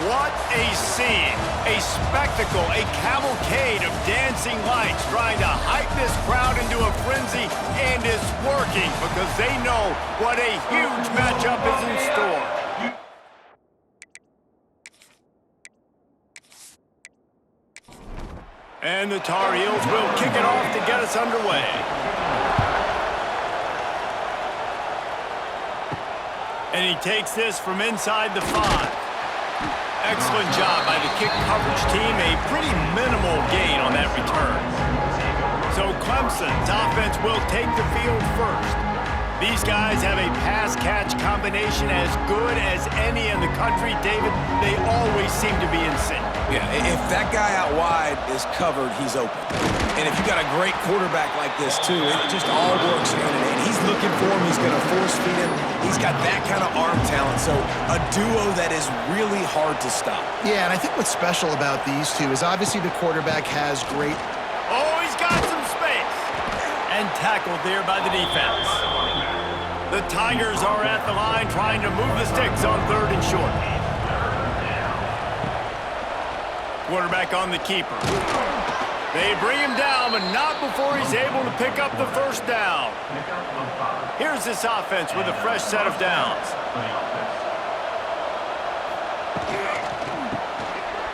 What a scene, a spectacle, a cavalcade of dancing lights trying to hype this crowd into a frenzy, and it's working because they know what a huge matchup is in store. And the Tar Heels will kick it off to get us underway. And he takes this from inside the 5. Excellent job by the kick coverage team. A pretty minimal gain on that return. So Clemson's offense will take the field first. These guys have a pass-catch combination as good as any in the country. David, they always seem to be in sync. Yeah, if that guy out wide is covered, he's open. And if you got a great quarterback like this, too, it just all works hand in hand. He's looking for him. He's going to force feed him. He's got that kind of arm talent. So a duo that is really hard to stop. Yeah, and I think what's special about these two is obviously the quarterback has great... Oh, he's got some space. And tackled there by the defense. The Tigers are at the line trying to move the sticks on 3rd and short. Quarterback on the keeper. They bring him down, but not before he's able to pick up the first down. Here's this offense with a fresh set of downs.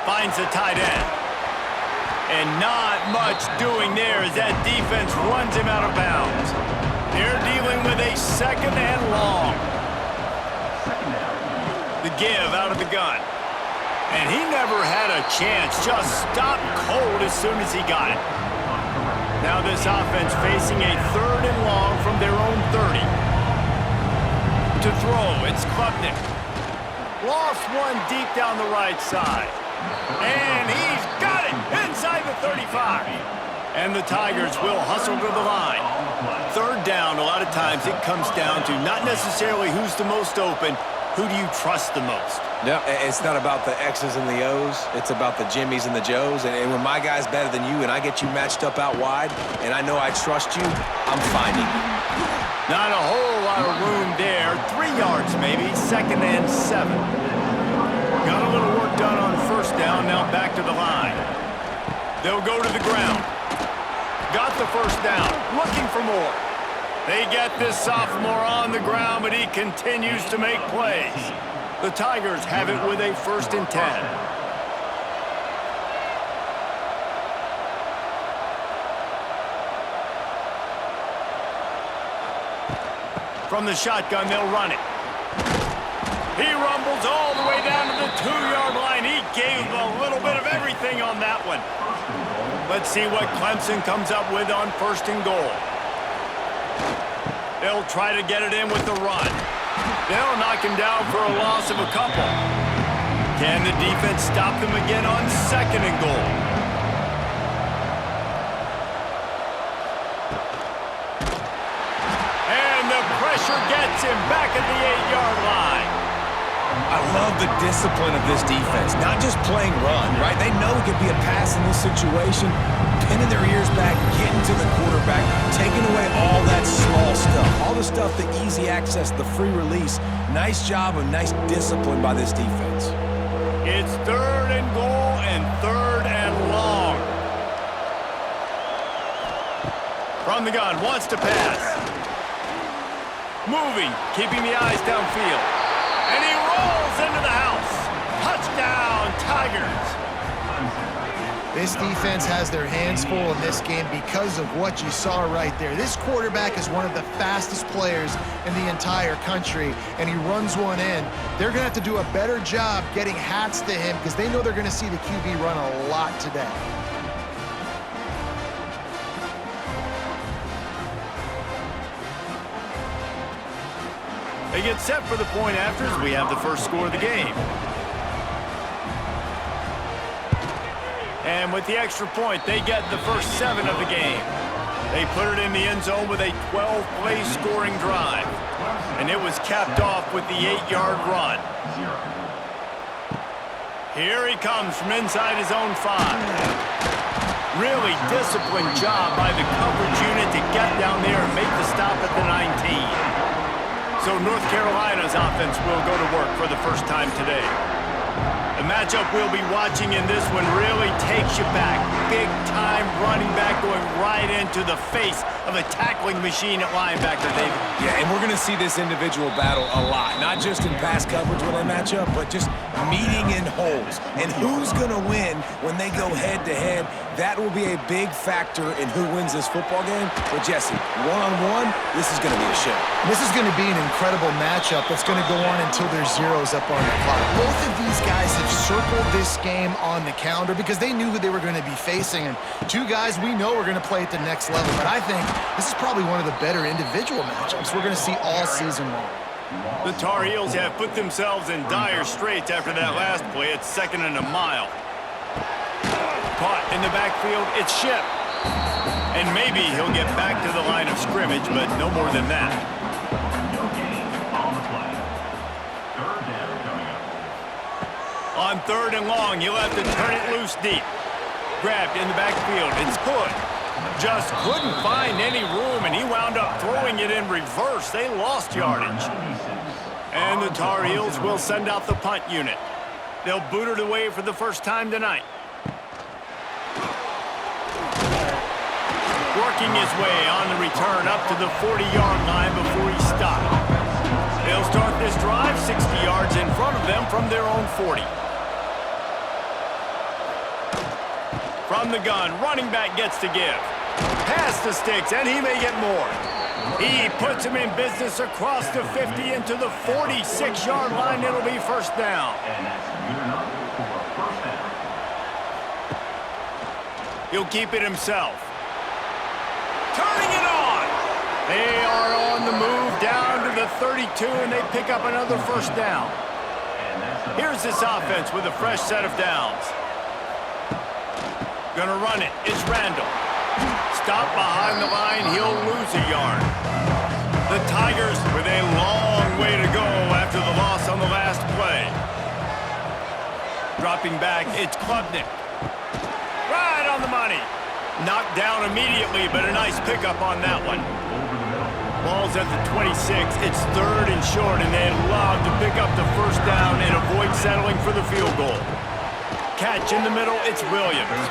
Finds the tight end. And not much doing there as that defense runs him out of bounds. They're dealing with a 2nd and long. The give out of the gun. And he never had a chance. Just stopped cold as soon as he got it. Now this offense facing a 3rd and long from their own 30. To throw, it's Klubnik. Lost one deep down the right side. And he's got it inside the 35. And the Tigers will hustle to the line. 3rd down, a lot of times it comes down to not necessarily who's the most open, who do you trust the most? No, it's not about the X's and the O's. It's about the Jimmies and the Joes. And when my guy's better than you and I get you matched up out wide and I know I trust you, I'm finding you. Not a whole lot of room there. 3 yards maybe, 2nd and 7. Got a little work done on 1st down, now back to the line. They'll go to the ground. Got the 1st down, looking for more. They get this sophomore on the ground, but he continues to make plays. The Tigers have it with a 1st and 10. From the shotgun, they'll run it. He rumbles all the way down to the 2-yard line. He gave a little bit of everything on that one. Let's see what Clemson comes up with on 1st and goal. They'll try to get it in with the run. They'll knock him down for a loss of a couple. Can the defense stop them again on 2nd and goal? And the pressure gets him back at the 8-yard line. I love the discipline of this defense. Not just playing run, right? They know it could be a pass in this situation. Pinning their ears back, getting to the quarterback, taking away all that small stuff. All the stuff, the easy access, the free release. Nice job and nice discipline by this defense. It's 3rd and goal and 3rd and long. From the gun, wants to pass. Moving, keeping the eyes downfield. And he rolls into the house. Touchdown, Tigers. This defense has their hands full in this game because of what you saw right there. This quarterback is one of the fastest players in the entire country, and he runs one in. They're going to have to do a better job getting hats to him because they know they're going to see the QB run a lot today. They get set for the point after as we have the first score of the game. And with the extra point, they get the first 7 of the game. They put it in the end zone with a 12-play scoring drive. And it was capped off with the 8-yard run. Here he comes from inside his own 5. Really disciplined job by the coverage unit to get down there and make the stop at the 19. So North Carolina's offense will go to work for the first time today. The matchup we'll be watching in this one really takes you back. Big-time running back going right into the face of a tackling machine at linebacker, David. Yeah, and we're going to see this individual battle a lot, not just in pass coverage when they match up, but just meeting in holes. And who's going to win when they go head-to-head? That will be a big factor in who wins this football game. But, Jesse, one-on-one, this is going to be a show. This is going to be an incredible matchup that's going to go on until there's zeros up on the clock. Both of these guys have circled this game on the calendar because they knew who they were going to be facing. And two guys we know are going to play at the next level. But I think this is probably one of the better individual matchups we're going to see all season long. The Tar Heels have put themselves in dire straits after that last play. It's 2nd and a mile. Caught in the backfield, it's Ship. And maybe he'll get back to the line of scrimmage, but no more than that. On 3rd and long, he'll have to turn it loose deep. Grabbed in the backfield, it's Hood. Just couldn't find any room, and he wound up throwing it in reverse. They lost yardage. And the Tar Heels will send out the punt unit. They'll boot it away for the first time tonight. Working his way on the return up to the 40-yard line before he stopped. They'll start this drive 60 yards in front of them from their own 40. From the gun, running back gets to give. Pass the sticks, and he may get more. He puts him in business across the 50 into the 46-yard line. It'll be first down. He'll keep it himself. Turning it on. They are on the move down to the 32, and they pick up another first down. Here's this offense with a fresh set of downs. Gonna run it. It's Randall. Stop behind the line. He'll lose a yard. The Tigers with a long way to go after the loss on the last play. Dropping back, it's Klubnik. Right on the money. Knocked down immediately, but a nice pickup on that one. Ball's at the 26. It's 3rd and short, and they'd love to pick up the first down and avoid settling for the field goal. Catch in the middle, it's Williams.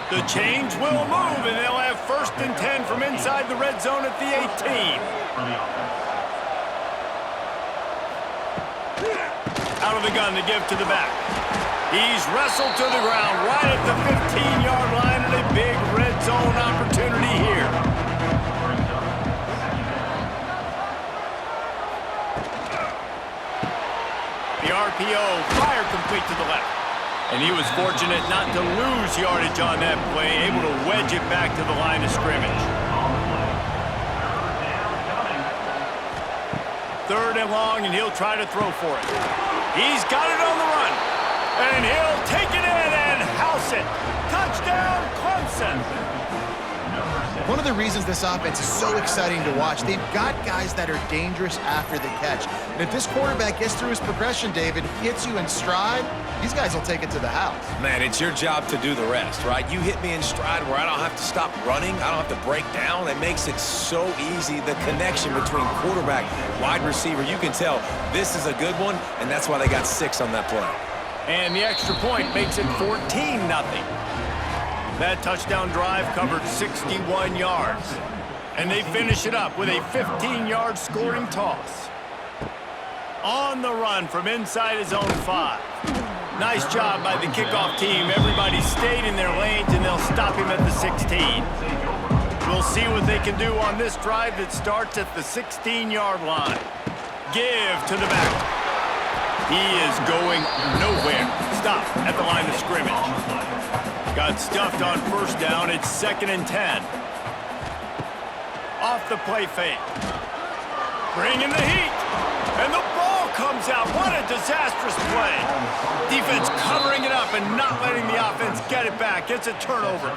The change will move, and they'll have 1st and 10 from inside the red zone at the 18. Out of the gun to give to the back. He's wrestled to the ground right at the 15-yard line, and a big red zone opportunity here. The RPO, fire complete to the left. And he was fortunate not to lose yardage on that play, able to wedge it back to the line of scrimmage. 3rd and long, and he'll try to throw for it. He's got it on the run. And he'll take it in and house it. Touchdown, Clemson. One of the reasons this offense is so exciting to watch, they've got guys that are dangerous after the catch. And if this quarterback gets through his progression, David, hits you in stride, these guys will take it to the house. Man, it's your job to do the rest, right? You hit me in stride where I don't have to stop running. I don't have to break down. It makes it so easy. The connection between quarterback, wide receiver, you can tell this is a good one, and that's why they got 6 on that play. And the extra point makes it 14-0. That touchdown drive covered 61 yards. And they finish it up with a 15-yard scoring toss. On the run from inside his own 5. Nice job by the kickoff team. Everybody stayed in their lanes, and they'll stop him at the 16. We'll see what they can do on this drive that starts at the 16-yard line. Give to the back. He is going nowhere. Stop at the line of scrimmage. Got stuffed on first down. It's 2nd and 10. Off the play fake. Bring in the heat. And the ball comes out. What a disastrous play. Defense covering it up and not letting the offense get it back. It's a turnover.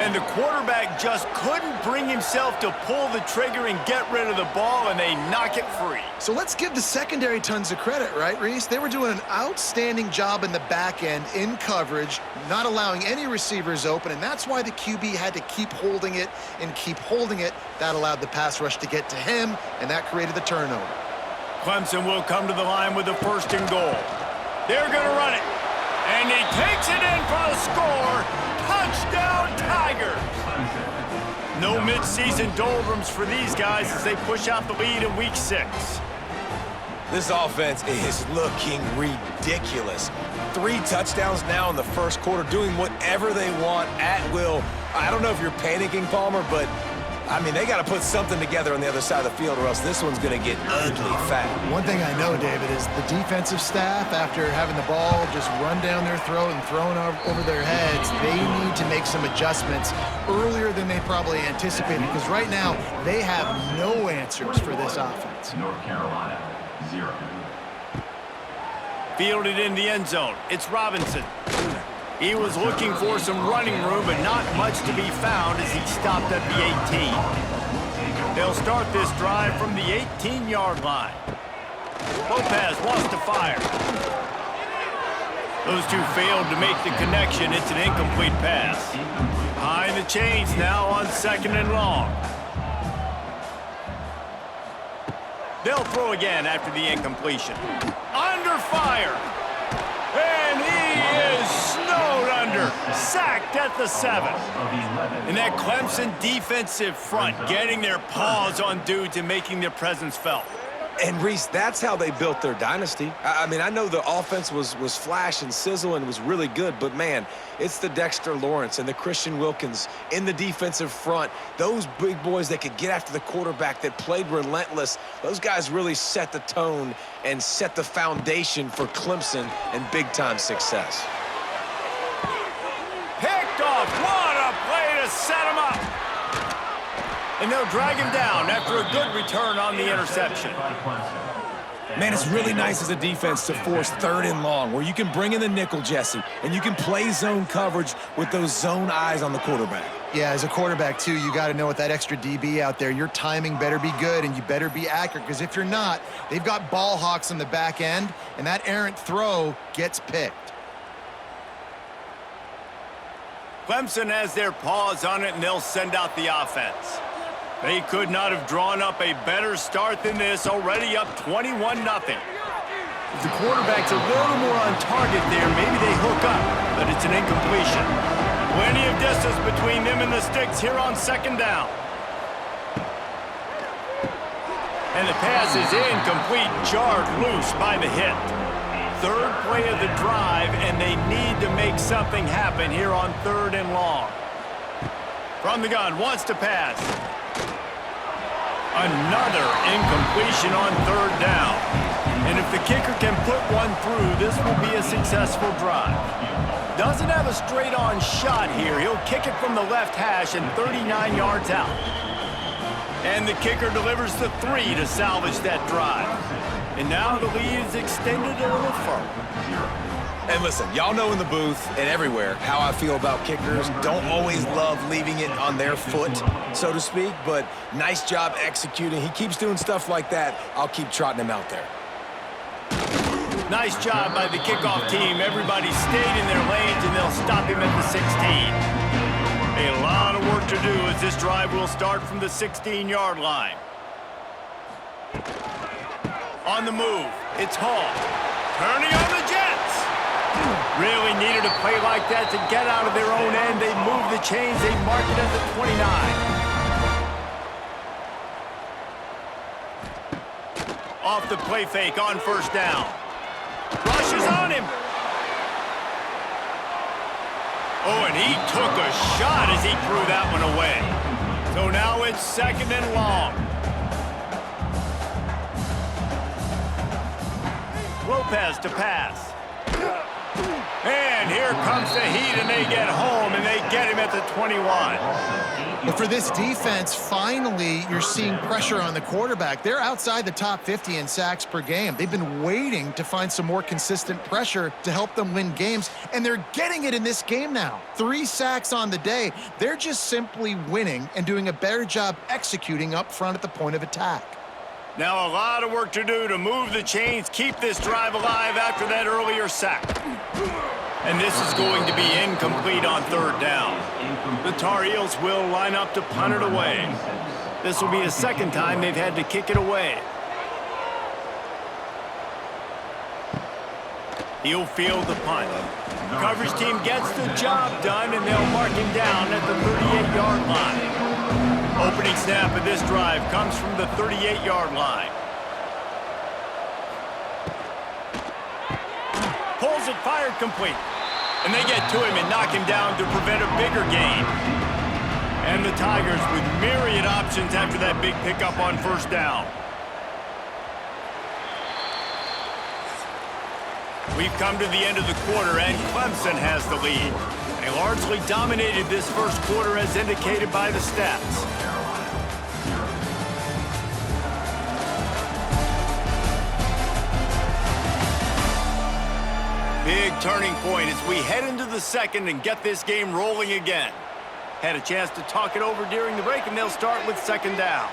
And the quarterback just couldn't bring himself to pull the trigger and get rid of the ball, and they knock it free. So let's give the secondary tons of credit, right, Reese? They were doing an outstanding job in the back end in coverage, not allowing any receivers open, and that's why the QB had to keep holding it and keep holding it. That allowed the pass rush to get to him, and that created the turnover. Clemson will come to the line with a 1st and goal. They're going to run it. And he takes it in for the score. Touchdown, Tigers. No midseason doldrums for these guys as they push out the lead in Week 6. This offense is looking ridiculous. 3 touchdowns now in the first quarter, doing whatever they want at will. I don't know if you're panicking, Palmer, but, I mean, they got to put something together on the other side of the field or else this one's going to get ugly fast. One thing I know, David, is the defensive staff, after having the ball just run down their throat and thrown over their heads, they need to make some adjustments earlier than they probably anticipated, because right now they have no answers for this offense. North Carolina, 0. Fielded in the end zone. It's Robinson. He was looking for some running room, but not much to be found as he stopped at the 18. They'll start this drive from the 18-yard line. Lopez wants to fire. Those two failed to make the connection. It's an incomplete pass. Behind the chains now on 2nd and long. They'll throw again after the incompletion. Under fire. And he is snowed under. Sacked at the 7. And that Clemson defensive front getting their paws on dudes and making their presence felt. And, Reese, that's how they built their dynasty. I mean, I know the offense was flash and sizzle and was really good, but, man, it's the Dexter Lawrence and the Christian Wilkins in the defensive front. Those big boys that could get after the quarterback, that played relentless, those guys really set the tone and set the foundation for Clemson and big-time success. Picked off. What a play to set him up. And they'll drag him down after a good return on the interception. Man, it's really nice as a defense to force 3rd and long, where you can bring in the nickel, Jesse, and you can play zone coverage with those zone eyes on the quarterback. Yeah, as a quarterback, too, you got to know with that extra DB out there, your timing better be good and you better be accurate, because if you're not, they've got ball hawks on the back end, and that errant throw gets picked. Clemson has their paws on it, and they'll send out the offense. They could not have drawn up a better start than this, already up 21-0. If the quarterback's a little more on target there, maybe they hook up, but it's an incompletion. Plenty of distance between them and the sticks here on 2nd down. And the pass is incomplete, jarred loose by the hit. 3rd play of the drive, and they need to make something happen here on 3rd and long. From the gun, wants to pass. Another incompletion on 3rd down. And if the kicker can put one through, this will be a successful drive. Doesn't have a straight-on shot here. He'll kick it from the left hash and 39 yards out. And the kicker delivers the 3 to salvage that drive. And now the lead is extended a little further. And listen, y'all know in the booth and everywhere how I feel about kickers. Don't always love leaving it on their foot, so to speak, but nice job executing. He keeps doing stuff like that. I'll keep trotting him out there. Nice job by the kickoff team. Everybody stayed in their lanes, and they'll stop him at the 16. A lot of work to do as this drive will start from the 16-yard line. On the move, it's Hall. Turning on the Jets. Really needed a play like that to get out of their own end. They move the chains. They mark it at the 29. Off the play fake on 1st down. Rushes on him. Oh, and he took a shot as he threw that one away. So now it's 2nd and long. Lopez to pass. And here comes the heat, and they get home, and they get him at the 21. But for this defense, finally, you're seeing pressure on the quarterback. They're outside the top 50 in sacks per game. They've been waiting to find some more consistent pressure to help them win games, and they're getting it in this game now. 3 sacks on the day. They're just simply winning and doing a better job executing up front at the point of attack. Now a lot of work to do to move the chains, keep this drive alive after that earlier sack. And this is going to be incomplete on 3rd down. The Tar Heels will line up to punt it away. This will be the 2nd time they've had to kick it away. He'll field the punt. Coverage team gets the job done, and they'll mark him down at the 38-yard line. Opening snap of this drive comes from the 38-yard line. Pulls it, fired complete. And they get to him and knock him down to prevent a bigger gain. And the Tigers with myriad options after that big pickup on first down. We've come to the end of the quarter, and Clemson has the lead. They largely dominated this first quarter as indicated by the stats. Big turning point as we head into the second and get this game rolling again. Had a chance to talk it over during the break, and they'll start with second down.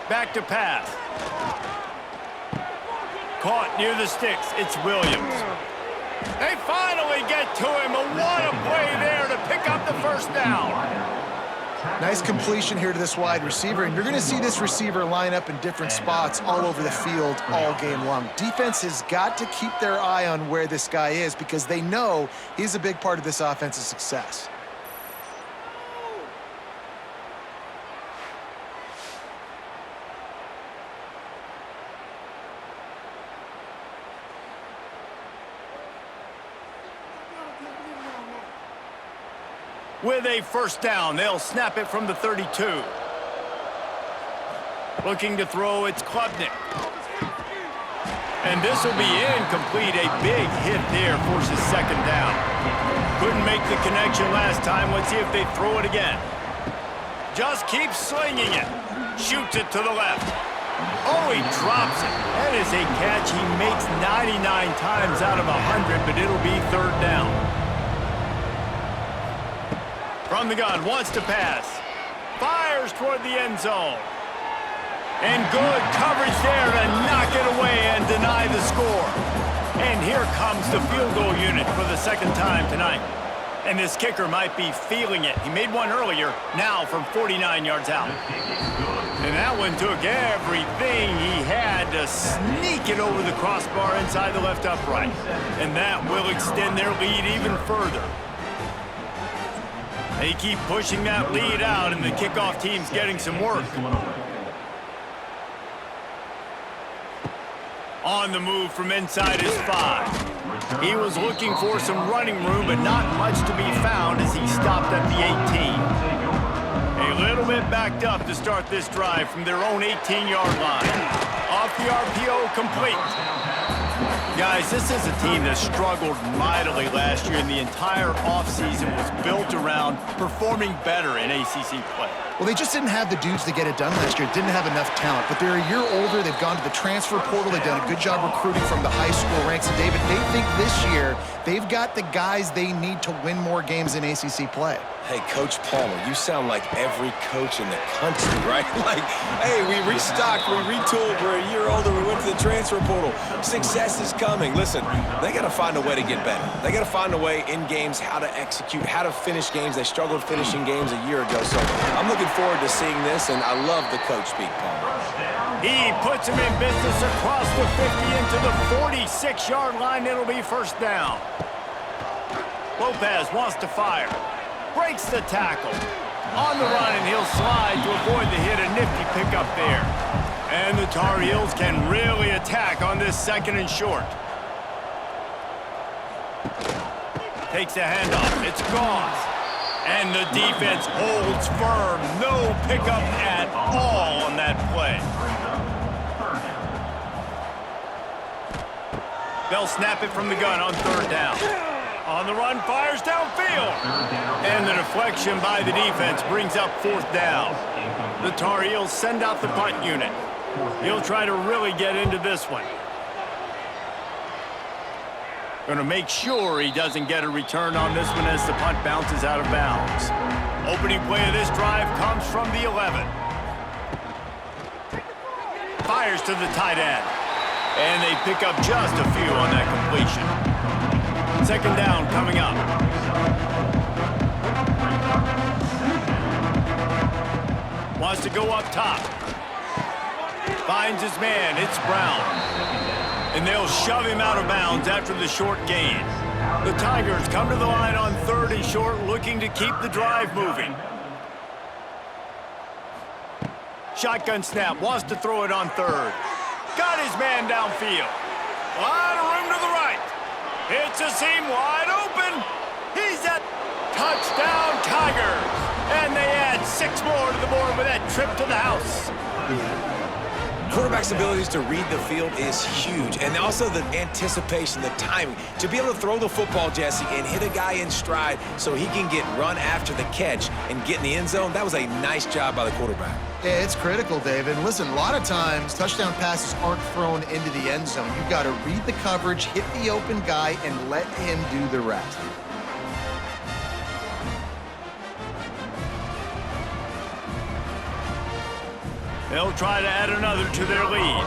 Back to pass. Caught near the sticks. It's Williams. They finally get to him. What a play there to pick up the first down. Nice completion here to this wide receiver, and you're going to see this receiver line up in different spots all over the field all game long. Defense has got to keep their eye on where this guy is because they know he's a big part of this offense's success. With a first down, they'll snap it from the 32. Looking to throw, it's Klubnik. And this will be incomplete. A big hit there forces second down. Couldn't make the connection last time. Let's see if they throw it again. Just keeps slinging it. Shoots it to the left. Oh, he drops it. That is a catch he makes 99 times out of 100, but it'll be third down. From the gun, wants to pass. Fires toward the end zone. And good coverage there to knock it away and deny the score. And here comes the field goal unit for the second time tonight. And this kicker might be feeling it. He made one earlier, now from 49 yards out. And that one took everything he had to sneak it over the crossbar inside the left upright. And that will extend their lead even further. They keep pushing that lead out, and the kickoff team's getting some work. On the move from inside his 5. He was looking for some running room, but not much to be found as he stopped at the 18. A little bit backed up to start this drive from their own 18-yard line. Off the RPO, complete. Guys, this is a team that struggled mightily last year, and the entire offseason was built around performing better in ACC play. Well, they just didn't have the dudes to get it done last year. Didn't have enough talent, but they're a year older. They've gone to the transfer portal. They've done a good job recruiting from the high school ranks. And, David, they think this year they've got the guys they need to win more games in ACC play. Hey, Coach Palmer, you sound like every coach in the country, right? Like, hey, we restocked, we retooled, we're a year older, we went to the transfer portal. Success is coming. Listen, they got to find a way to get better. They got to find a way in games how to execute, how to finish games. They struggled finishing games a year ago. So I'm looking forward to seeing this, and I love the coach speak, Palmer. He puts him in business across the 50 into the 46-yard line. It'll be first down. Lopez wants to fire. Breaks the tackle. On the run, and he'll slide to avoid the hit. A nifty pickup there. And the Tar Heels can really attack on this second and short. Takes a handoff. It's Goss. And the defense holds firm. No pickup at all on that play. They'll snap it from the gun on third down. On the run, fires downfield. And the deflection by the defense brings up fourth down. The Tar Heels send out the punt unit. He'll try to really get into this one. Going to make sure he doesn't get a return on this one as the punt bounces out of bounds. Opening play of this drive comes from the 11. Fires to the tight end. And they pick up just a few on that completion. Second down coming up. Wants to go up top. Finds his man. It's Brown. And they'll shove him out of bounds after the short gain. The Tigers come to the line on 3rd and short, looking to keep the drive moving. Shotgun snap, wants to throw it on 3rd. Got his man downfield. A lot of room to the right. It's a seam wide open. He's at touchdown Tigers. And they add 6 more to the board with that trip to the house. Quarterback's abilities to read the field is huge, and also the anticipation, the timing. To be able to throw the football, Jesse, and hit a guy in stride so he can get run after the catch and get in the end zone, that was a nice job by the quarterback. Yeah, it's critical, David. And listen, a lot of times touchdown passes aren't thrown into the end zone. You've got to read the coverage, hit the open guy, and let him do the rest. They'll try to add another to their lead.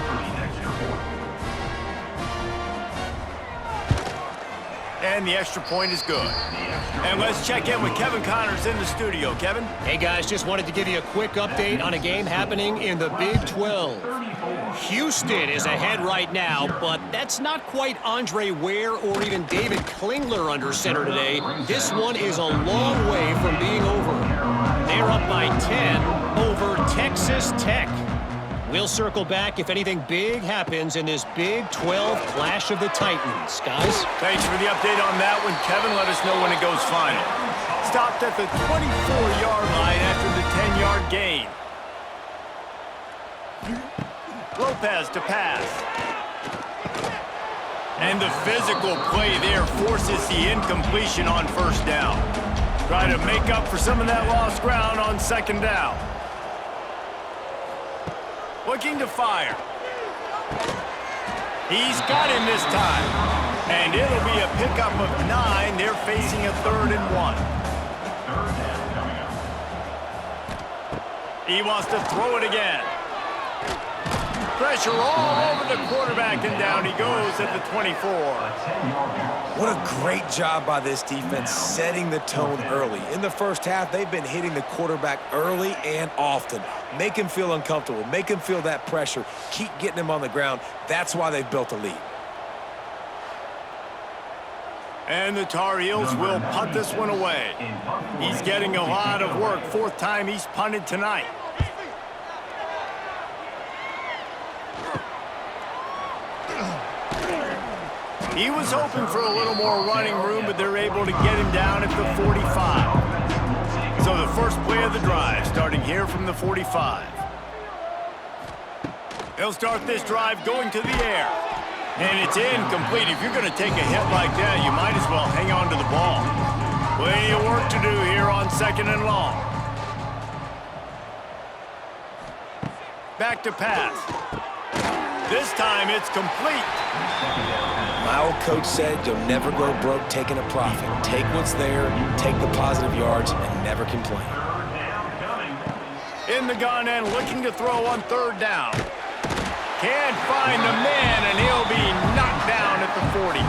And the extra point is good. And let's check in with Kevin Connors in the studio. Kevin? Hey, guys, just wanted to give you a quick update on a game happening in the Big 12. Houston is ahead right now, but that's not quite Andre Ware or even David Klingler under center today. This one is a long way from being over. They're up by 10 over Texas Tech. We'll circle back if anything big happens in this Big 12 Clash of the Titans. Guys? Thanks for the update on that one, Kevin. Let us know when it goes final. Stopped at the 24-yard line after the 10-yard gain. Lopez to pass. And the physical play there forces the incompletion on 1st down. Try to make up for some of that lost ground on 2nd down. Looking to fire. He's got him this time. And it'll be a pickup of 9. They're facing a 3rd and 1. He wants to throw it again. Pressure all over the quarterback, and down he goes at the 24. What a great job by this defense setting the tone early. In the first half, they've been hitting the quarterback early and often. Make him feel uncomfortable. Make him feel that pressure. Keep getting him on the ground. That's why they've built a lead. And the Tar Heels will punt this one away. He's getting a lot of work. 4th time he's punted tonight. He was hoping for a little more running room, but they're able to get him down at the 45. So the first play of the drive, starting here from the 45. They'll start this drive going to the air. And it's incomplete. If you're going to take a hit like that, you might as well hang on to the ball. Plenty of work to do here on 2nd and long. Back to pass. This time it's complete. My old coach said you'll never go broke taking a profit. Take what's there, take the positive yards, and never complain. In the gun and looking to throw on 3rd down. Can't find the man, and he'll be knocked down at the 40.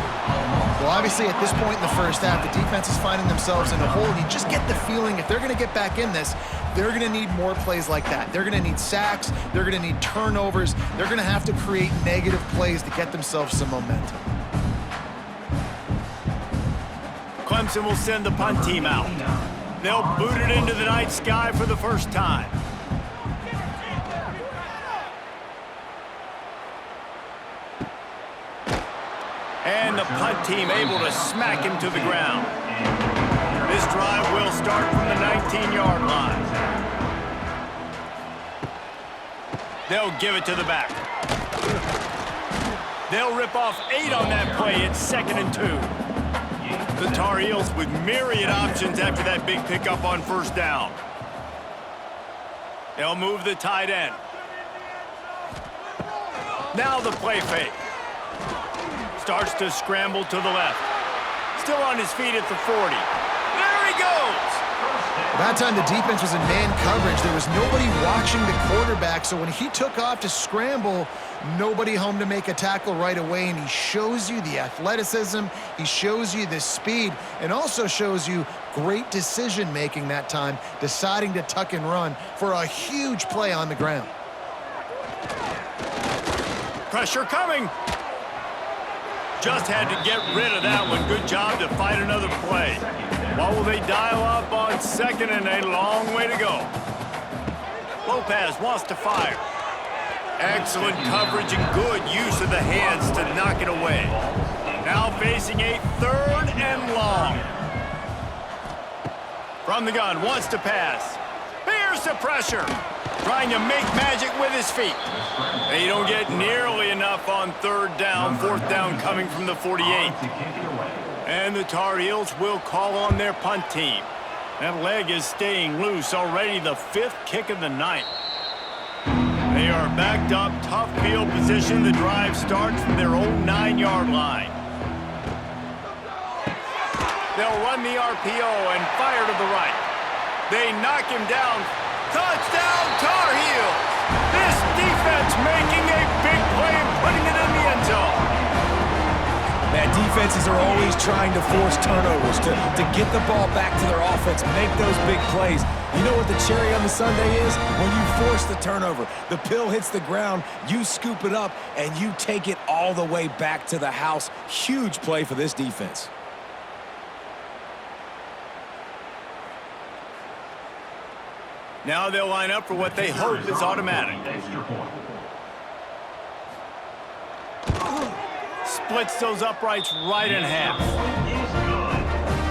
Well, obviously, at this point in the first half, the defense is finding themselves in a hole. You just get the feeling if they're going to get back in this, they're going to need more plays like that. They're going to need sacks. They're going to need turnovers. They're going to have to create negative plays to get themselves some momentum. Clemson will send the punt team out. They'll boot it into the night sky for the first time. And the punt team able to smack him to the ground. This drive will start from the 19-yard line. They'll give it to the back. They'll rip off 8 on that play. It's 2nd and 2. The Tar Heels with myriad options after that big pickup on 1st down. They'll move the tight end. Now the play fake. Starts to scramble to the left. Still on his feet at the 40. There he goes! By that time, the defense was in man coverage. There was nobody watching the quarterback, so when he took off to scramble, nobody home to make a tackle right away, and he shows you the athleticism, he shows you the speed, and also shows you great decision-making that time, deciding to tuck and run for a huge play on the ground. Pressure coming. Just had to get rid of that one. Good job to fight another play. What will they dial up on second and a long way to go? Lopez wants to fire. Excellent coverage and good use of the hands to knock it away. Now facing a third and long. From the gun, wants to pass. Here's the pressure. Trying to make magic with his feet. They don't get nearly enough on third down. Fourth down coming from the 48. And the Tar Heels will call on their punt team. That leg is staying loose. Already the 5th kick of the night. They are backed up, tough field position. The drive starts from their own 9-yard line. They'll run the RPO and fire to the right. They knock him down. Touchdown, Tar Heels! This defense making a big play and putting it in the end zone. Man, defenses are always trying to force turnovers, to get the ball back to their offense, make those big plays. You know what the cherry on the sundae is? When you force the turnover, the pill hits the ground, you scoop it up, and you take it all the way back to the house. Huge play for this defense. Now they'll line up for what they hope is automatic. Splits those uprights right in half.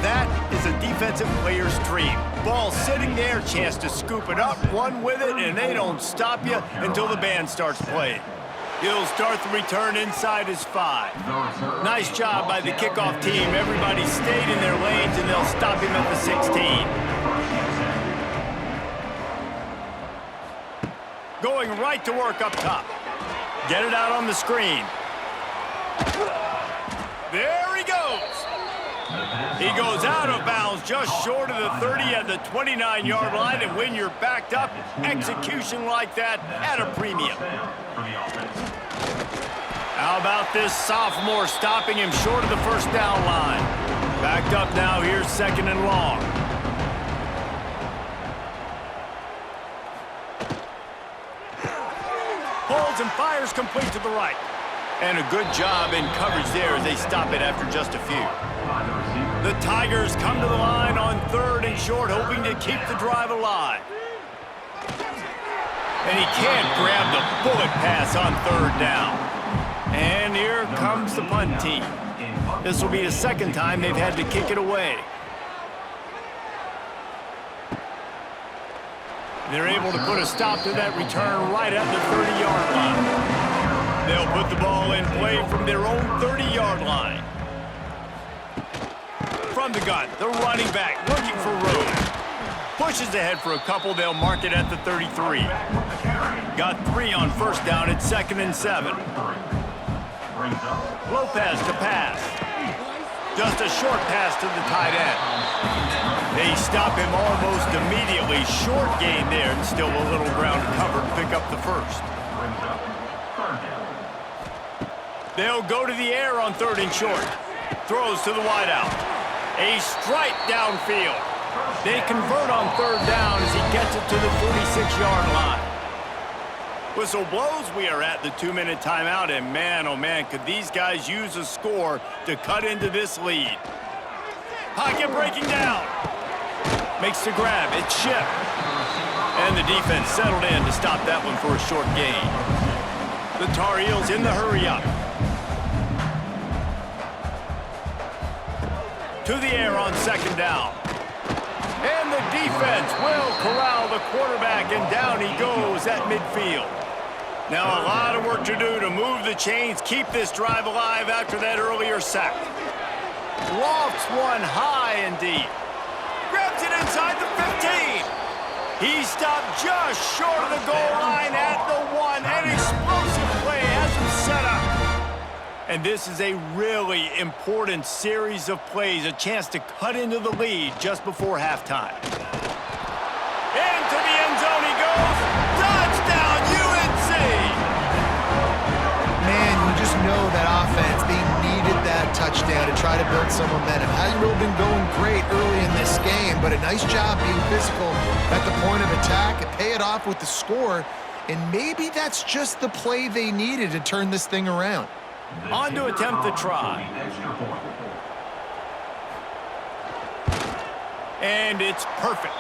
That is a defensive player's dream. Ball sitting there, chance to scoop it up, run with it, and they don't stop you until the band starts playing. He'll start the return inside his 5. Nice job by the kickoff team. Everybody stayed in their lanes, and they'll stop him at the 16. Going right to work up top. Get it out on the screen. There he goes. He goes out of bounds just short of the 30 at the 29-yard line, and when you're backed up, execution like that at a premium. How about this sophomore stopping him short of the first down line? Backed up now, here's second and long. Holds and fires complete to the right. And a good job in coverage there as they stop it after just a few. The Tigers come to the line on third and short, hoping to keep the drive alive. And he can't grab the bullet pass on third down. And here comes the punt team. This will be the second time they've had to kick it away. They're able to put a stop to that return right at the 30-yard line. They'll put the ball in play from their own 30-yard line. From the gun, the running back looking for room. Pushes ahead for a couple. They'll mark it at the 33. Got 3 on first down at 2nd and 7. Lopez to pass. Just a short pass to the tight end. They stop him almost immediately. Short gain there, and still a little ground to cover to pick up the first. They'll go to the air on third and short. Throws to the wideout. A strike downfield. They convert on third down as he gets it to the 46-yard line. Whistle blows. We are at the 2-minute timeout, and man, oh man, could these guys use a score to cut into this lead. Pocket breaking down. Makes the grab. It's Ship. And the defense settled in to stop that one for a short gain. The Tar Heels in the hurry up. To the air on second down. And the defense will corral the quarterback, and down he goes at midfield. Now a lot of work to do to move the chains, keep this drive alive after that earlier sack. Lofts one high and deep. Grabs it inside the 15. He stopped just short of the goal line at the 1. An explosive play has him set up. And this is a really important series of plays, a chance to cut into the lead just before halftime. Into the end zone he goes. Touchdown, UNC! Man, you just know that offense, they needed that touchdown to try to build some momentum. Hasn't really been going great early in this game, but a nice job being physical at the point of attack and pay it off with the score. And maybe that's just the play they needed to turn this thing around. On to attempt the try. And it's perfect.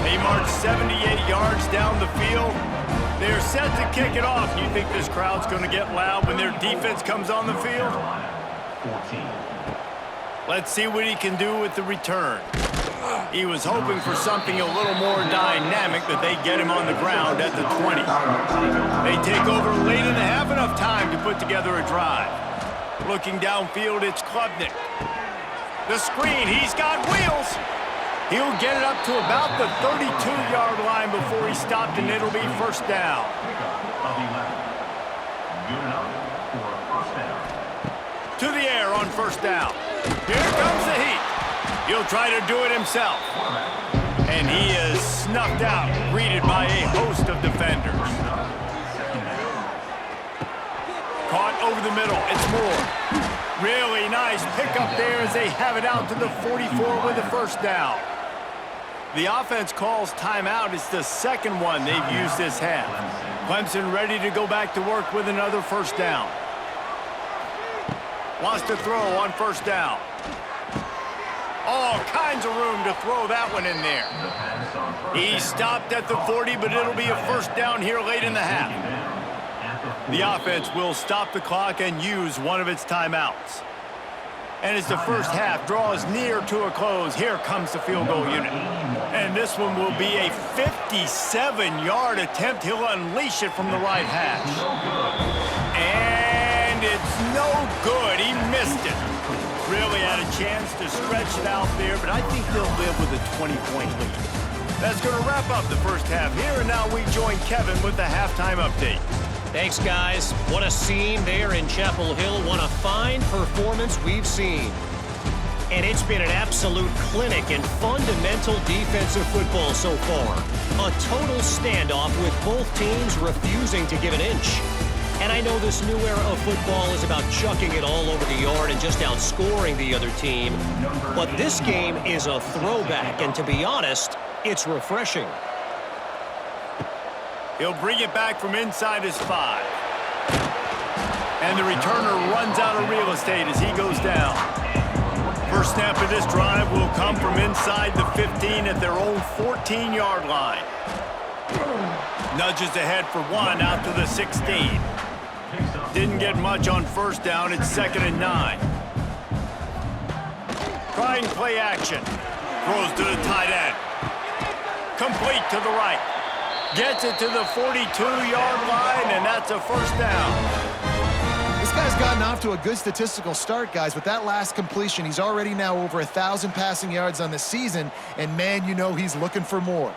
They march 78 yards down the field. They're set to kick it off. You think this crowd's going to get loud when their defense comes on the field? Let's see what he can do with the return. He was hoping for something a little more dynamic, but they get him on the ground at the 20. They take over late in the half, enough time to put together a drive. Looking downfield, it's Klubnik. The screen, he's got wheels. He'll get it up to about the 32-yard line before he's stopped, and it'll be first down. To the air on first down. Here comes the heat. He'll try to do it himself. And he is snuffed out, greeted by a host of defenders. Caught over the middle. It's Moore. Really nice pickup there as they have it out to the 44 with a first down. The offense calls timeout. It's the second one they've used this half. Clemson ready to go back to work with another first down. Wants to throw on first down. All kinds of room to throw that one in there. He stopped at the 40, but it'll be a first down here late in the half. The offense will stop the clock and use one of its timeouts. And as the first half draws near to a close, here comes the field goal unit. And this one will be a 57-yard attempt. He'll unleash it from the right hash. And it's no good. He missed it. Really had a chance to stretch it out there, but I think they'll live with a 20-point lead. That's going to wrap up the first half here, and now we join Kevin with the halftime update. Thanks, guys. What a scene there in Chapel Hill. What a fine performance we've seen. And it's been an absolute clinic in fundamental defensive football so far. A total standoff with both teams refusing to give an inch. And I know this new era of football is about chucking it all over the yard and just outscoring the other team. But this game is a throwback, and to be honest, it's refreshing. He'll bring it back from inside his 5. And the returner runs out of real estate as he goes down. First snap of this drive will come from inside the 15 at their own 14-yard line. Nudges ahead for 1 out to the 16. Didn't get much on first down. It's 2nd and 9. Trying play action. Throws to the tight end. Complete to the right. Gets it to the 42-yard line, and that's a first down. This guy's gotten off to a good statistical start, guys. With that last completion, he's already now over 1,000 passing yards on the season, and man, you know he's looking for more.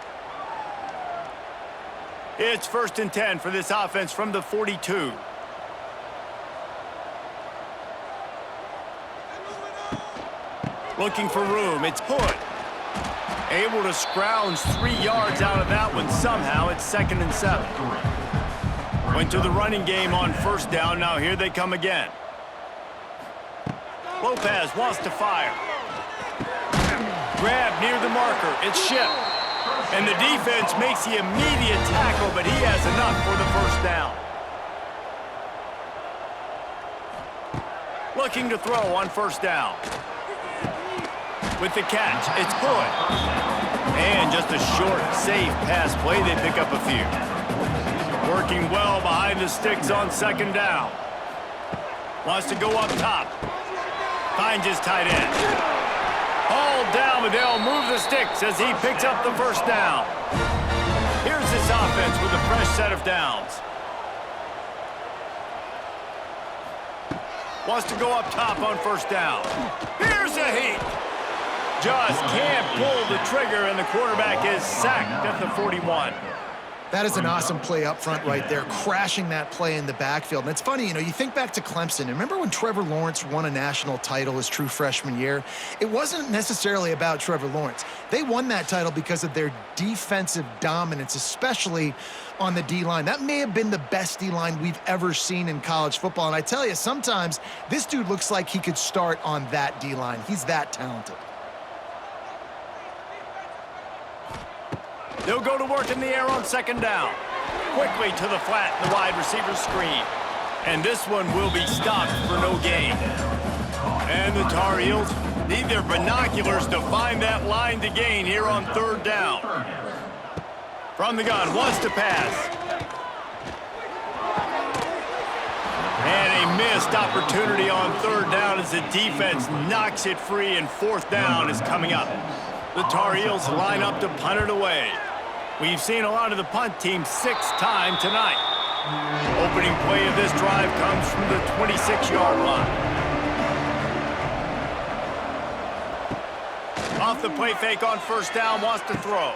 It's 1st and 10 for this offense from the 42. Looking for room. It's Hood. Able to scrounge 3 yards out of that one somehow. It's 2nd and 7. Went to the running game on first down. Now here they come again. Lopez wants to fire. Grab near the marker. It's Ship. And the defense makes the immediate tackle, but he has enough for the first down. Looking to throw on first down. With the catch, it's Hood. And just a short, safe pass play. They pick up a few. Working well behind the sticks on 2nd down. Wants to go up top. Finds his tight end. All down, but they'll move the sticks as he picks up the first down. Here's this offense with a fresh set of downs. Wants to go up top on first down. Here's the heat. Just can't pull the trigger, and the quarterback is sacked at the 41. That is an awesome play up front right there, crashing that play in the backfield. And it's funny, you know, you think back to Clemson. Remember when Trevor Lawrence won a national title his true freshman year? It wasn't necessarily about Trevor Lawrence. They won that title because of their defensive dominance, especially on the D-line. That may have been the best D-line we've ever seen in college football. And I tell you, sometimes this dude looks like he could start on that D-line. He's that talented. They'll go to work in the air on 2nd down. Quickly to the flat, the wide receiver screen. And this one will be stopped for no gain. And the Tar Heels need their binoculars to find that line to gain here on third down. From the gun, wants to pass. And a missed opportunity on third down as the defense knocks it free, and fourth down is coming up. The Tar Heels line up to punt it away. We've seen a lot of the punt team 6 times tonight. Opening play of this drive comes from the 26-yard line. Off the play fake on first down, wants to throw.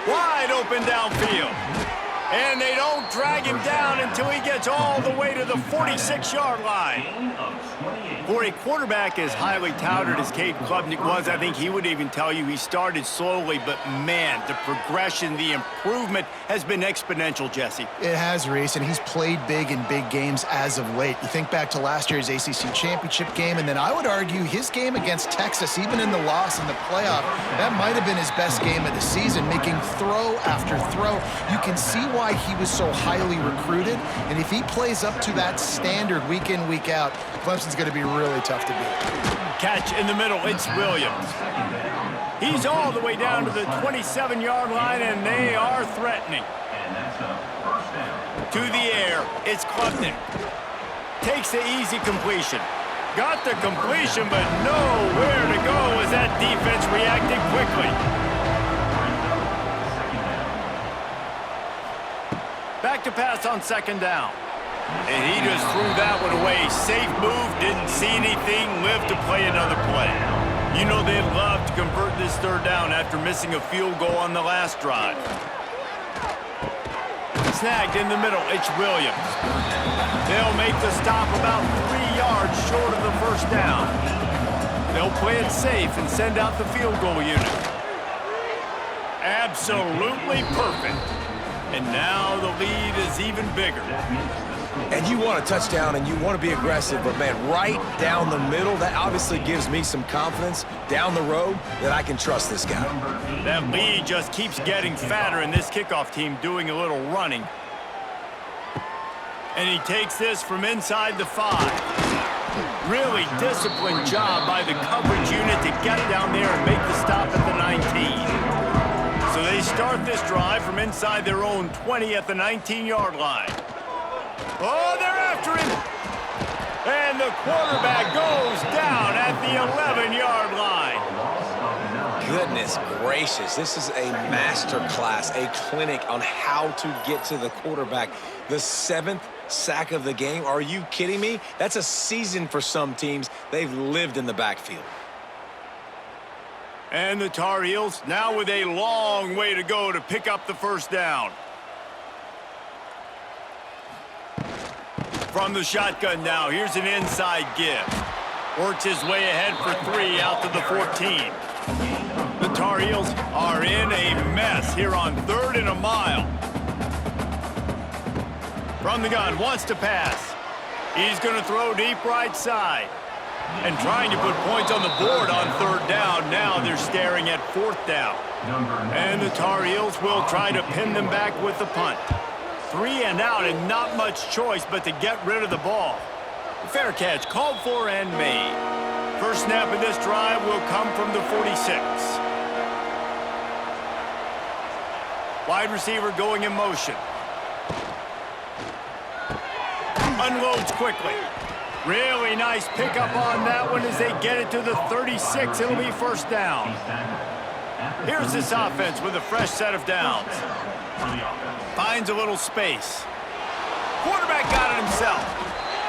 Wide open downfield. And they don't drag him down until he gets all the way to the 46-yard line. For a quarterback as highly touted as Cade Klubnik was, I think he would even tell you he started slowly, but man, the progression, the improvement has been exponential, Jesse. It has, Reese, and he's played big in big games as of late. You think back to last year's ACC championship game, and then I would argue his game against Texas, even in the loss in the playoff, that might have been his best game of the season, making throw after throw. You can see why he was so highly recruited, and if he plays up to that standard week in, week out, Clemson's going to be really tough to beat. Catch in the middle, it's Williams. He's all the way down to the 27-yard line, and they are threatening. To the air, it's Klubnik. Takes the easy completion. Got the completion, but nowhere to go as that defense reacted quickly. Back to pass on second down. And he just threw that one away. Safe move, didn't see anything, lived to play another play. You know they'd love to convert this third down after missing a field goal on the last drive. Snagged in the middle, it's Williams. They'll make the stop about 3 yards short of the first down. They'll play it safe and send out the field goal unit. Absolutely perfect. And now the lead is even bigger. And you want a touchdown and you want to be aggressive, but man, right down the middle, that obviously gives me some confidence down the road that I can trust this guy. That lead just keeps getting fatter, and this kickoff team doing a little running. And he takes this from inside the 5. Really disciplined job by the coverage unit to get down there and make the stop at the 19. So they start this drive from inside their own 20 at the 19-yard line. Oh, they're after him. And the quarterback goes down at the 11-yard line. Goodness gracious, this is a master class, a clinic on how to get to the quarterback. The 7th sack of the game. Are you kidding me? That's a season for some teams. They've lived in the backfield. And the Tar Heels now with a long way to go to pick up the first down. From the shotgun now, here's an inside give. Works his way ahead for 3 out to the 14. The Tar Heels are in a mess here on 3rd and a mile. From the gun, wants to pass. He's going to throw deep right side. And trying to put points on the board on 3rd down. Now they're staring at 4th down. And the Tar Heels will try to pin them back with the punt. 3 and out, and not much choice but to get rid of the ball. Fair catch called for and made. First snap of this drive will come from the 46. Wide receiver going in motion. Unloads quickly. Really nice pickup on that one as they get it to the 36. It'll be first down. Here's this offense with a fresh set of downs. Finds a little space. Quarterback got it himself.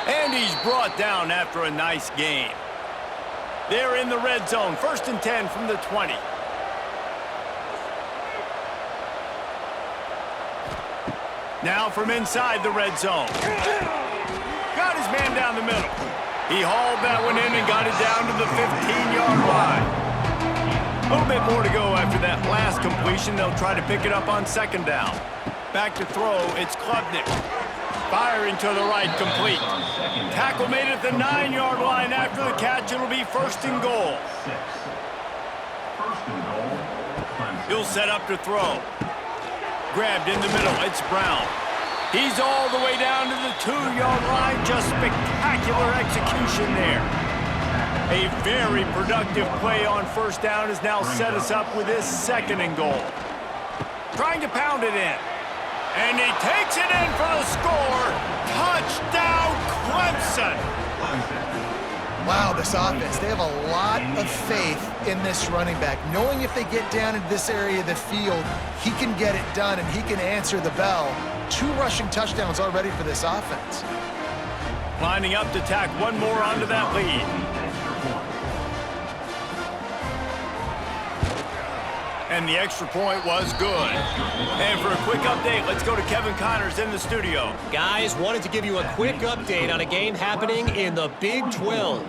And he's brought down after a nice game. They're in the red zone. 1st and 10 from the 20. Now from inside the red zone. Got his man down the middle. He hauled that one in and got it down to the 15-yard line. A little bit more to go after that last completion. They'll try to pick it up on 2nd down. Back to throw, it's Klubnik. Firing to the right, complete. Tackle made at the 9-yard line. After the catch, it'll be 1st and goal. He'll set up to throw. Grabbed in the middle, it's Brown. He's all the way down to the 2-yard line. Just spectacular execution there. A very productive play on first down has now set us up with his 2nd and goal. Trying to pound it in. And he takes it in for the score. Touchdown, Clemson. Wow, this offense, they have a lot of faith in this running back. Knowing if they get down into this area of the field, he can get it done and he can answer the bell. 2 rushing touchdowns already for this offense. Lining up to tack one more onto that lead. And the extra point was good. And for a quick update, let's go to Kevin Connors in the studio. Guys, wanted to give you a quick update on a game happening in the Big 12.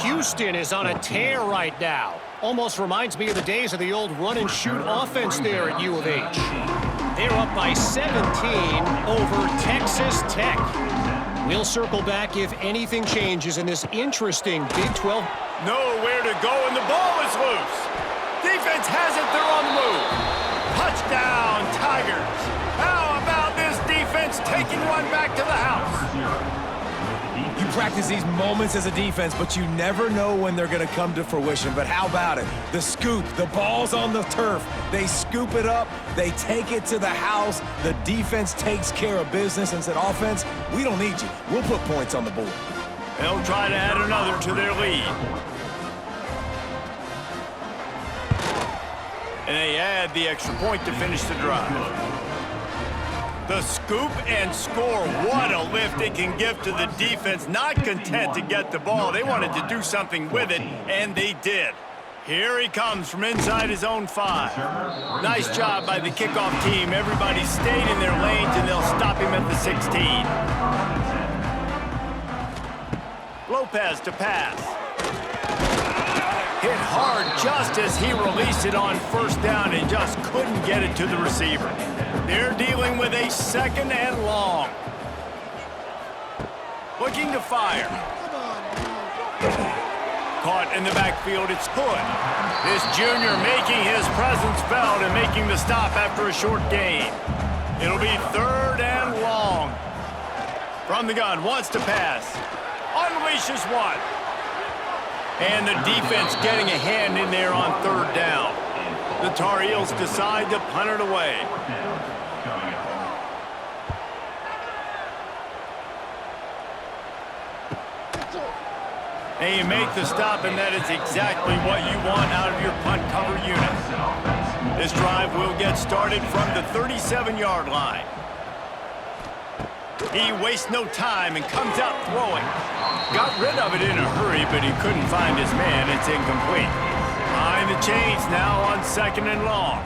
Houston is on a tear right now. Almost reminds me of the days of the old run-and-shoot offense there at U of H. They're up by 17 over Texas Tech. We'll circle back if anything changes in this interesting Big 12. Nowhere to go, and the ball is loose. Defense has it, they're on the move. Touchdown, Tigers. How about this defense taking one back to the house? You practice these moments as a defense, but you never know when they're going to come to fruition. But how about it? The scoop, the ball's on the turf. They scoop it up, they take it to the house. The defense takes care of business and said, offense, we don't need you. We'll put points on the board. They'll try to add another to their lead. And they add the extra point to finish the drive. The scoop and score. What a lift it can give to the defense. Not content to get the ball. They wanted to do something with it, and they did. Here he comes from inside his own 5. Nice job by the kickoff team. Everybody stayed in their lanes, and they'll stop him at the 16. Lopez to pass. Hit hard just as he released it on first down and just couldn't get it to the receiver. They're dealing with a 2nd and long. Looking to fire. Caught in the backfield, it's Hood. This junior making his presence felt and making the stop after a short gain. It'll be 3rd and long. From the gun, wants to pass. Unleashes one. And the defense getting a hand in there on 3rd down. The Tar Heels decide to punt it away. And you make the stop, and that is exactly what you want out of your punt cover unit. This drive will get started from the 37-yard line. He wastes no time and comes out throwing. Got rid of it in a hurry, but he couldn't find his man. It's incomplete. Behind the chains now on 2nd and long.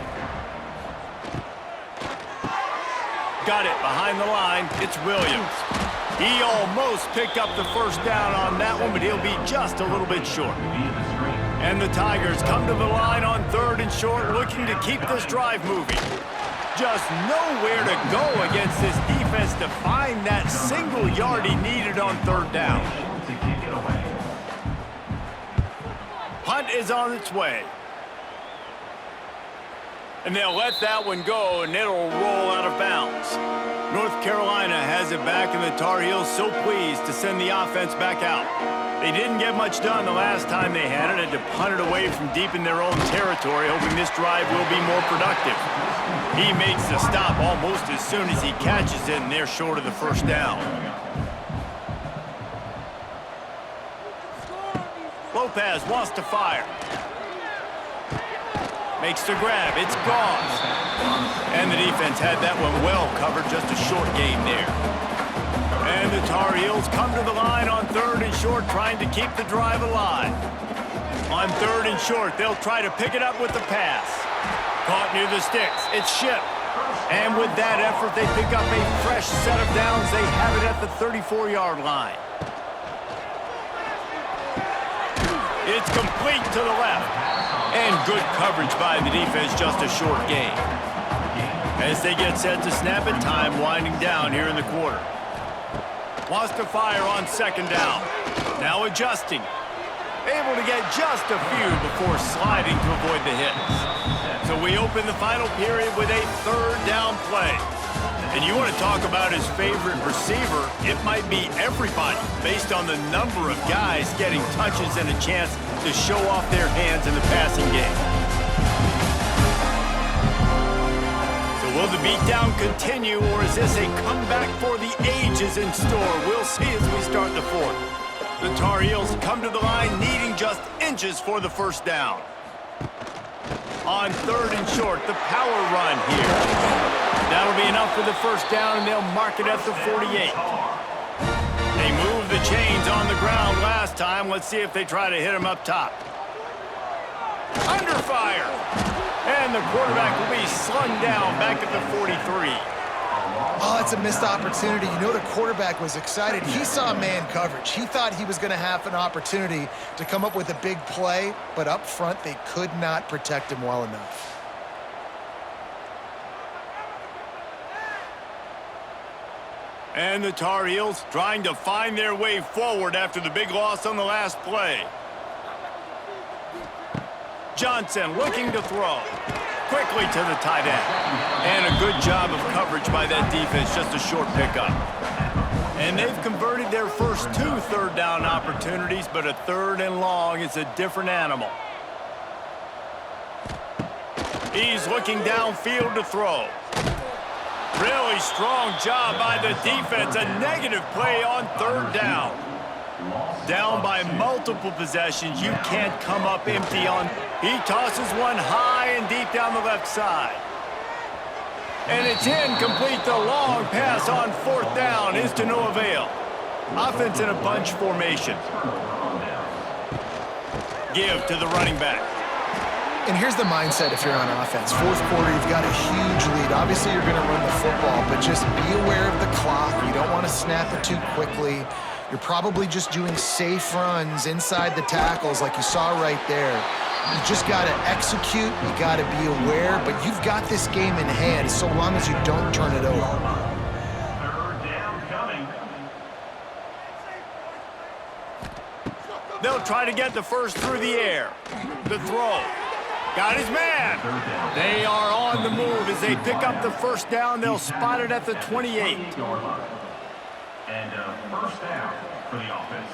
Got it behind the line. It's Williams. He almost picked up the first down on that one, but he'll be just a little bit short. And the Tigers come to the line on 3rd and short, looking to keep this drive moving. Just nowhere to go against this defense to find that single yard he needed on 3rd down. Punt is on its way. And they'll let that one go, and it'll roll out of bounds. North Carolina has it back, and the Tar Heels so pleased to send the offense back out. They didn't get much done the last time they had it, and to punt it away from deep in their own territory, hoping this drive will be more productive. He makes the stop almost as soon as he catches it, and they're short of the first down. Lopez wants to fire. Makes the grab. It's gone. And the defense had that one well covered. Just a short game there. And the Tar Heels come to the line on 3rd and short, trying to keep the drive alive. On 3rd and short, they'll try to pick it up with the pass. Caught near the sticks. It's Ship. And with that effort, they pick up a fresh set of downs. They have it at the 34-yard line. It's complete to the left. And good coverage by the defense, just a short game. As they get set to snap it, time winding down here in the quarter. Wants to fire on 2nd down. Now adjusting. Able to get just a few before sliding to avoid the hits. So we open the final period with a 3rd down play. And you want to talk about his favorite receiver, it might be everybody based on the number of guys getting touches and a chance to show off their hands in the passing game. So will the beatdown continue, or is this a comeback for the ages in store? We'll see as we start the fourth. The Tar Heels come to the line needing just inches for the first down. On 3rd and short, the power run here. That'll be enough for the first down, and they'll mark it at the 48. They moved the chains on the ground last time. Let's see if they try to hit him up top. Under fire. And the quarterback will be slung down back at the 43. Oh, it's a missed opportunity. You know the quarterback was excited. He saw man coverage. He thought he was going to have an opportunity to come up with a big play, but up front they could not protect him well enough. And the Tar Heels trying to find their way forward after the big loss on the last play. Johnson looking to throw. Quickly to the tight end. And a good job of coverage by that defense, just a short pickup. And they've converted their first 2 third down opportunities, but a 3rd and long is a different animal. He's looking downfield to throw. Really strong job by the defense. A negative play on 3rd down. Down by multiple possessions. You can't come up empty on. He tosses one high and deep down the left side. And it's incomplete. The long pass on 4th down is to no avail. Offense in a bunch formation. Give to the running back. And here's the mindset if you're on offense. 4th quarter, you've got a huge lead. Obviously, you're going to run the football, but just be aware of the clock. You don't want to snap it too quickly. You're probably just doing safe runs inside the tackles like you saw right there. You just got to execute. You got to be aware, but you've got this game in hand so long as you don't turn it over. 3rd down coming. They'll try to get the first through the air. The throw. Got his man. They are on the move as they pick up the first down. They'll spot it at the 28. And first down for the offense.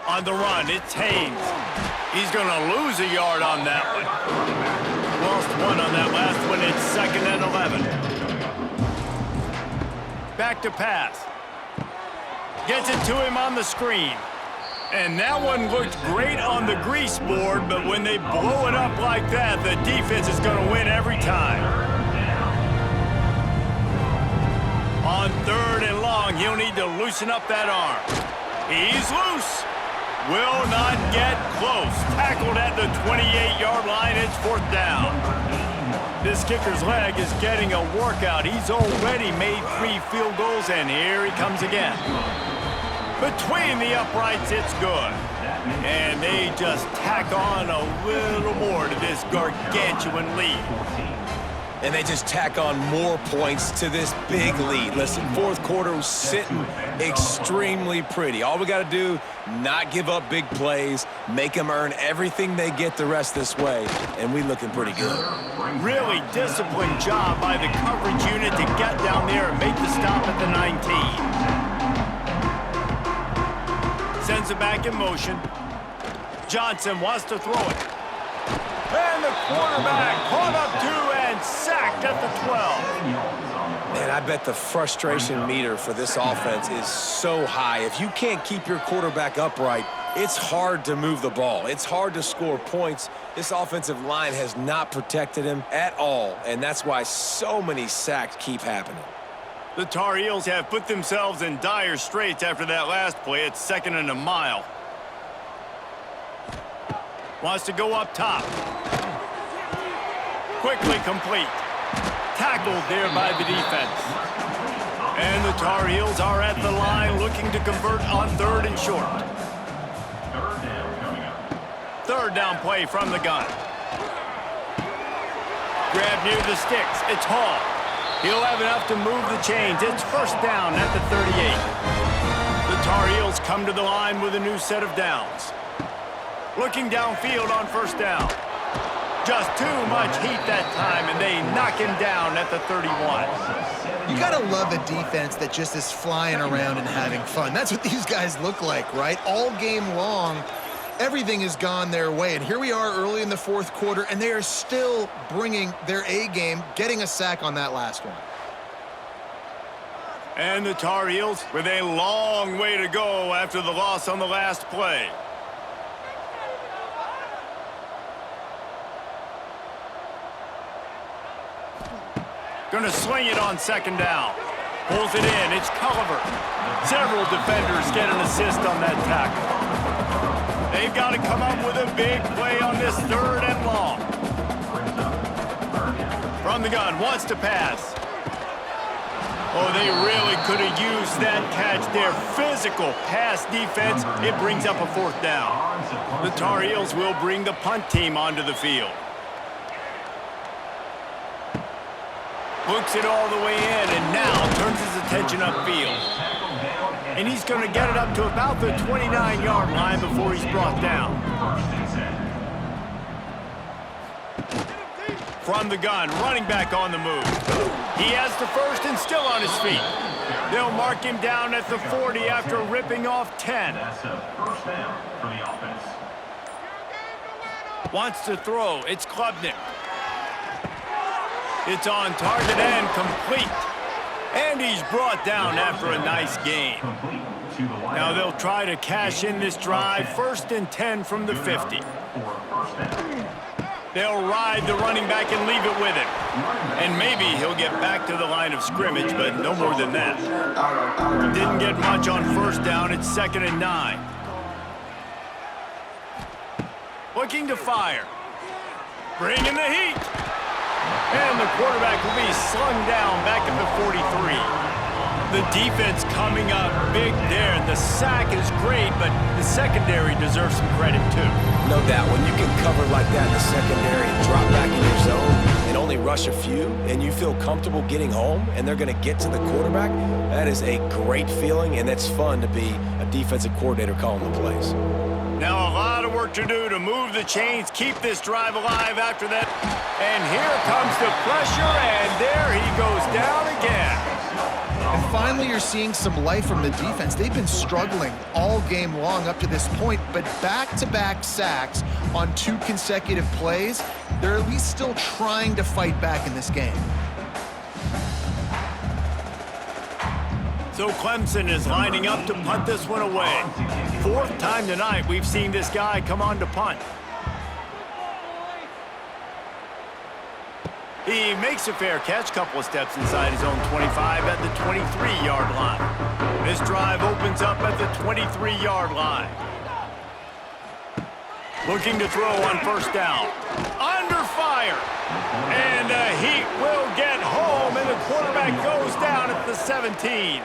On the run, it's Haynes. He's going to lose a yard on that one. Lost 1 on that last one. It's 2nd and 11. Back to pass. Gets it to him on the screen. And that one looked great on the grease board, but when they blow it up like that, the defense is going to win every time. On 3rd and long, he'll need to loosen up that arm. He's loose. Will not get close. Tackled at the 28-yard line. It's 4th down. This kicker's leg is getting a workout. He's already made 3 field goals, and here he comes again. Between the uprights, it's good. And they just tack on a little more to this gargantuan lead. And they just tack on more points to this big lead. Listen, 4th quarter was sitting extremely pretty. All we got to do, not give up big plays, make them earn everything they get the rest this way, and we looking pretty good. Really disciplined job by the coverage unit to get down there and make the stop at the 19. Sends it back in motion. Johnson wants to throw it. And the quarterback caught up to and sacked at the 12. Man, I bet the frustration meter for this offense is so high. If you can't keep your quarterback upright, it's hard to move the ball. It's hard to score points. This offensive line has not protected him at all, and that's why so many sacks keep happening. The Tar Heels have put themselves in dire straits after that last play. It's 2nd and a mile. Wants to go up top. Quickly complete. Tackled there by the defense. And the Tar Heels are at the line looking to convert on 3rd and short. 3rd down coming up. 3rd down play from the gun. Grab near the sticks. It's Hall. He'll have enough to move the chains. It's 1st down at the 38. The Tar Heels come to the line with a new set of downs. Looking downfield on 1st down. Just too much heat that time, and they knock him down at the 31. You got to love a defense that just is flying around and having fun. That's what these guys look like, right? All game long, everything has gone their way. And here we are early in the fourth quarter, and they are still bringing their A game, getting a sack on that last one. And the Tar Heels with a long way to go after the loss on the last play. Gonna swing it on second down. Pulls it in. It's Culliver. Several defenders get an assist on that tackle. They've got to come up with a big play on this third and long. From the gun, wants to pass. Oh, they really could have used that catch. Their physical pass defense, it brings up a fourth down. The Tar Heels will bring the punt team onto the field. Looks it all the way in, and now turns his attention upfield. And he's going to get it up to about the 29-yard line before he's brought down. From the gun, running back on the move. He has the first and still on his feet. They'll mark him down at the 40 after ripping off 10. That's a first down for the offense. Wants to throw. It's Klubnik. It's on target and complete. And he's brought down after a nice gain. Now they'll try to cash in this drive. First and 10 from the 50. They'll ride the running back and leave it with him. And maybe he'll get back to the line of scrimmage, but no more than that. Didn't get much on first down. It's 2nd and 9. Looking to fire. Bringing the heat. And the quarterback will be slung down back at the 43. The defense coming up big there. The sack is great, but the secondary deserves some credit too. No doubt. When you can cover like that in the secondary and drop back in your zone and only rush a few, and you feel comfortable getting home, and they're going to get to the quarterback, that is a great feeling, and it's fun to be a defensive coordinator calling the plays. Now a lot of work to do to move the chains, keep this drive alive after that. And here comes the pressure, and there he goes down again. And finally, you're seeing some life from the defense. They've been struggling all game long up to this point, but back-to-back sacks on 2 consecutive plays, they're at least still trying to fight back in this game. So Clemson is lining up to punt this one away. 4th time tonight we've seen this guy come on to punt. He makes a fair catch, couple of steps inside his own 25 at the 23-yard line. This drive opens up at the 23-yard line. Looking to throw on first down. Under fire. And he will get home, and the quarterback goes down at the 17.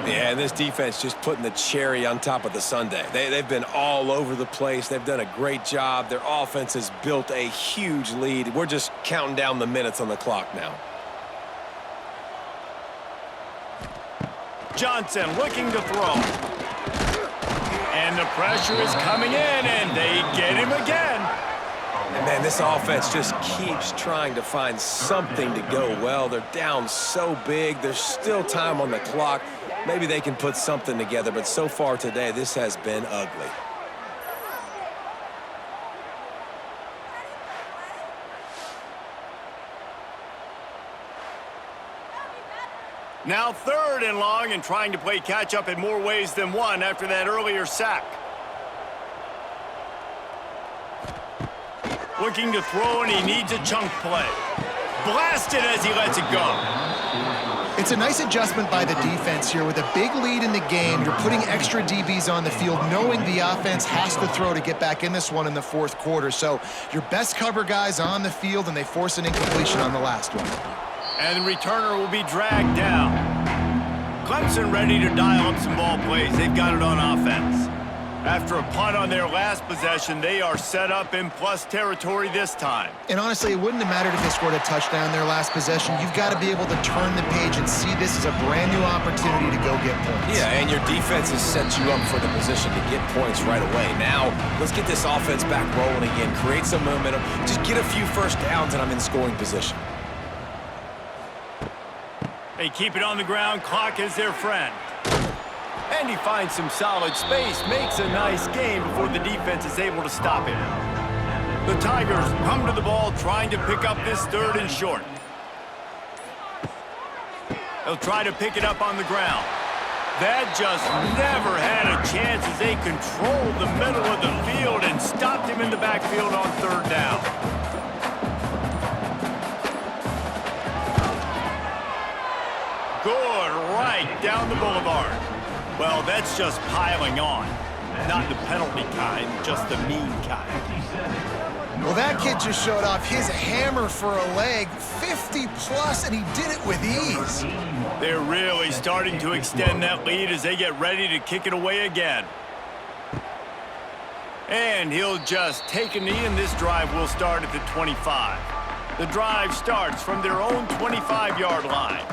Yeah, and this defense just putting the cherry on top of the sundae. They've been all over the place. They've done a great job. Their offense has built a huge lead. We're just counting down the minutes on the clock now. Johnson looking to throw. And the pressure is coming in, and they get him again. And man, this offense just keeps trying to find something to go well. They're down so big. There's still time on the clock. Maybe they can put something together, but so far today, this has been ugly. Now 3rd and long, and trying to play catch-up in more ways than one after that earlier sack. Looking to throw, and he needs a chunk play. Blasted as he lets it go. It's a nice adjustment by the defense here. With a big lead in the game, you're putting extra DBs on the field, knowing the offense has to throw to get back in this one in the 4th quarter. So your best cover guys on the field, and they force an incompletion on the last one. And the returner will be dragged down. Clemson ready to dial up some ball plays. They've got it on offense. After a punt on their last possession, they are set up in plus territory this time. And honestly, it wouldn't have mattered if they scored a touchdown their last possession. You've got to be able to turn the page and see this as a brand new opportunity to go get points. Yeah, and your defense has set you up for the position to get points right away. Now, let's get this offense back rolling again, create some momentum, just get a few first downs, and I'm in scoring position. They keep it on the ground. Clock is their friend. And he finds some solid space, makes a nice game before the defense is able to stop him. The Tigers come to the ball trying to pick up this 3rd and short. They'll try to pick it up on the ground. That just never had a chance as they controlled the middle of the field and stopped him in the backfield on 3rd down. Good right down the boulevard. Well, that's just piling on. Not the penalty kind, just the mean kind. Well, that kid just showed off his hammer for a leg, 50-plus, and he did it with ease. They're really starting to extend that lead as they get ready to kick it away again. And he'll just take a knee, and this drive will start at the 25. The drive starts from their own 25-yard line.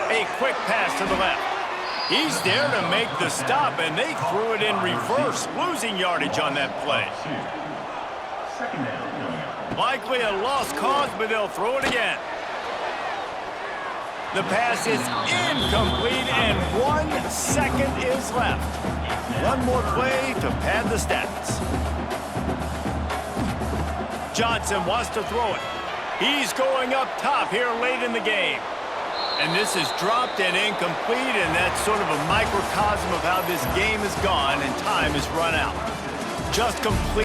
A quick pass to the left. He's there to make the stop, and they threw it in reverse, losing yardage on that play. Likely a lost cause, but they'll throw it again. The pass is incomplete, and 1 second is left. One more play to pad the stats. Johnson wants to throw it. He's going up top here late in the game. And this is dropped and incomplete, and that's sort of a microcosm of how this game has gone, and time has run out. Just complete.